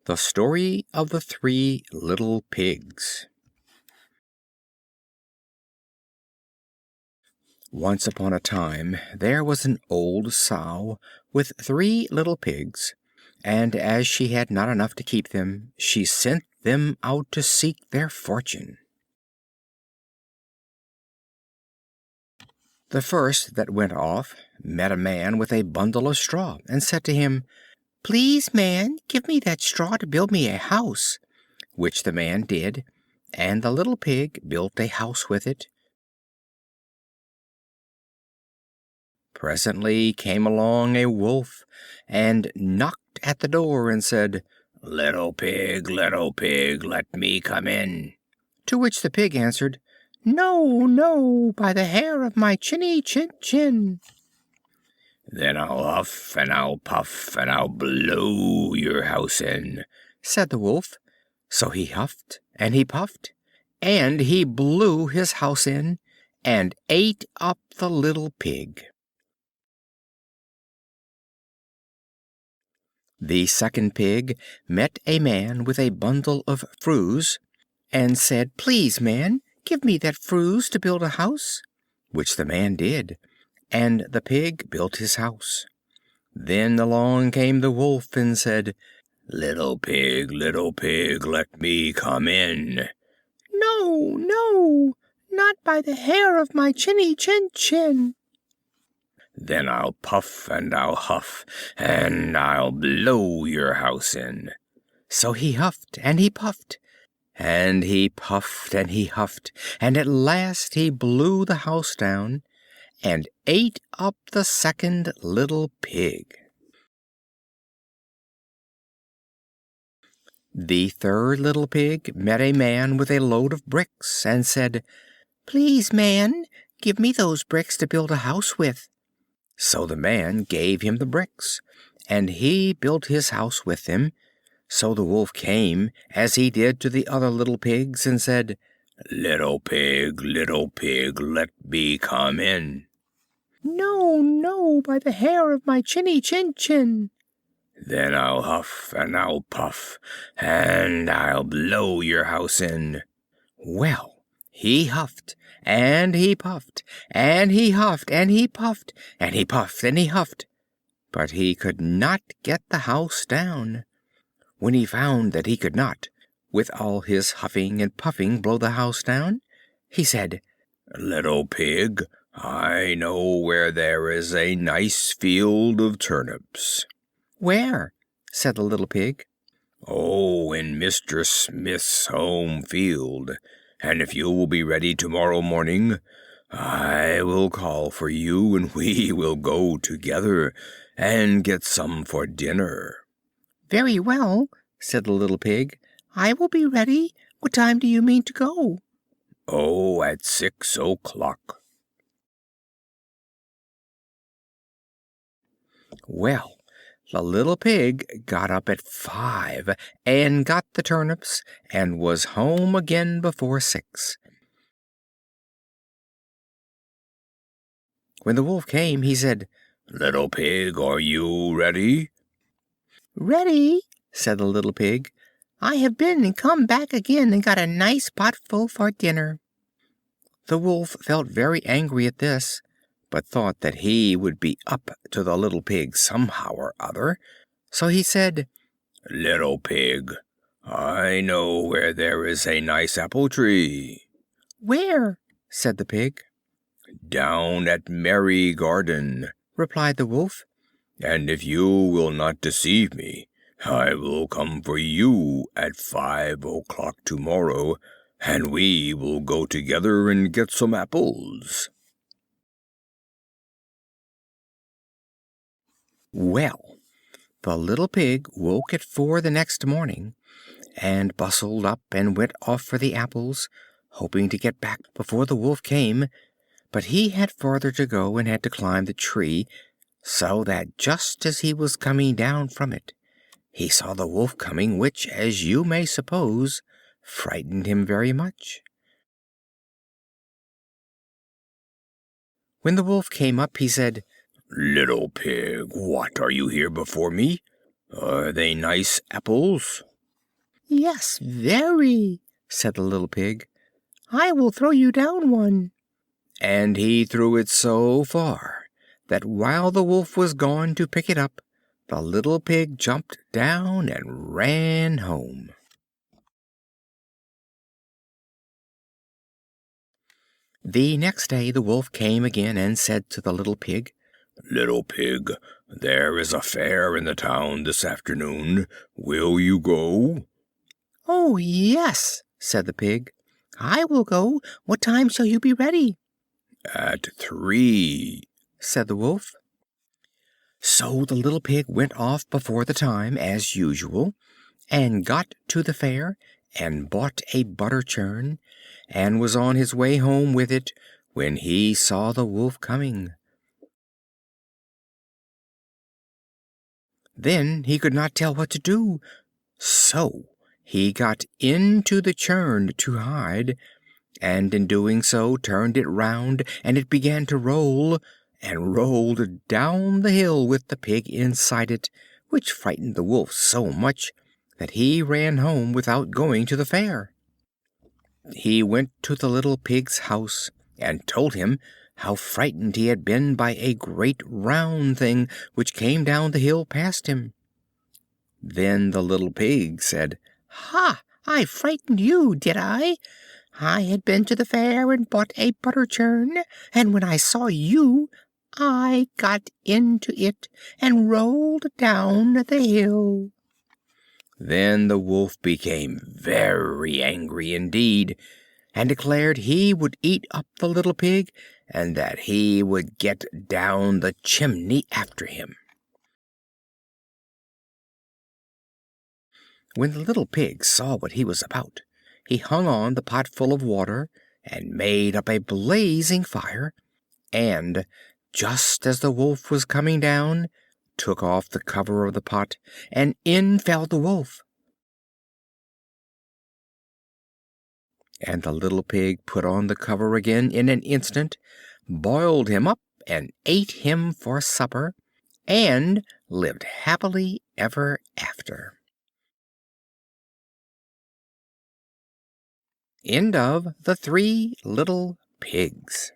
The Story of the Three Little Pigs. Once upon a time there was an old sow with 3 little pigs, and as she had not enough to keep them, she sent them out to seek their fortune. The first that went off met a man with a bundle of straw, and said to him, "Please, man, give me that straw to build me a house," which the man did, and the little pig built a house with it. Presently came along a wolf, and knocked at the door, and said, little pig, let me come in." To which the pig answered, "No, no, by the hair of my chinny chin chin." "Then I'll huff and I'll puff and I'll blow your house in," said the wolf. So he huffed and he puffed, and he blew his house in, and ate up the little pig. The second pig met a man with a bundle of fruits, and said, "Please, man, give me that fruits to build a house," which the man did, and the pig built his house. Then along came the wolf, and said, little pig, let me come in." "No, no, not by the hair of my chinny chin chin." "Then I'll puff and I'll huff and I'll blow your house in." So he huffed and he puffed, and he puffed and he huffed, and at last he blew the house down, and ate up the second little pig. The third little pig met a man with a load of bricks, and said, "Please, man, give me those bricks to build a house with." So the man gave him the bricks, and he built his house with them. So the wolf came, as he did to the other little pigs, and said, little pig, let me come in." "No, no, by the hair of my chinny chin chin." "Then I'll huff and I'll puff and I'll blow your house in." Well, he huffed and he puffed, and he huffed and he puffed, and he puffed and he huffed, but he could not get the house down. When he found that he could not, with all his huffing and puffing, blow the house down, he said, little pig, I know where there is a nice field of turnips." "Where?" said the little pig. "Oh, in Mr. Smith's home field, and if you will be ready tomorrow morning, I will call for you, and we will go together and get some for dinner." "Very well," said the little pig, "I will be ready. What time do you mean to go?" "Oh, at 6 o'clock." Well, the little pig got up at 5, and got the turnips, and was home again before 6. When the wolf came, he said, little pig, are you ready?" "Ready," said the little pig. "I have been and come back again, and got a nice potful for dinner." The wolf felt very angry at this, but thought that he would be up to the little pig somehow or other. So he said, little pig, I know where there is a nice apple tree." "Where?" said the pig. "Down at Merry Garden," replied the wolf. "And if you will not deceive me, I will come for you at 5 o'clock tomorrow, and we will go together and get some apples." Well, the little pig woke at 4 the next morning, and bustled up and went off for the apples, hoping to get back before the wolf came, but he had farther to go, and had to climb the tree, so that just as he was coming down from it, he saw the wolf coming, which, as you may suppose, frightened him very much. When the wolf came up, he said, "Little pig, what, are you here before me? Are they nice apples?" "Yes, very," said the little pig. "I will throw you down one." And he threw it so far that while the wolf was gone to pick it up, the little pig jumped down and ran home. The next day the wolf came again and said to the little pig, "Little pig, there is a fair in the town this afternoon. Will you go?" "Oh, yes," said the pig. "I will go. What time shall you be ready?" "At 3." said the wolf. So the little pig went off before the time, as usual, and got to the fair, and bought a butter churn, and was on his way home with it, when he saw the wolf coming. Then he could not tell what to do, so he got into the churn to hide, and in doing so turned it round, and it began to roll, and rolled down the hill with the pig inside it, which frightened the wolf so much that he ran home without going to the fair. He went to the little pig's house, and told him how frightened he had been by a great round thing which came down the hill past him. Then the little pig said, "Ha! I frightened you, did I? I had been to the fair and bought a butter churn, and when I saw you, I got into it and rolled down the hill." Then the wolf became very angry indeed, and declared he would eat up the little pig, and that he would get down the chimney after him. When the little pig saw what he was about, he hung on the pot full of water, and made up a blazing fire, and, just as the wolf was coming down, took off the cover of the pot, and in fell the wolf. And the little pig put on the cover again in an instant, boiled him up, and ate him for supper, and lived happily ever after. End of The 3 Little Pigs.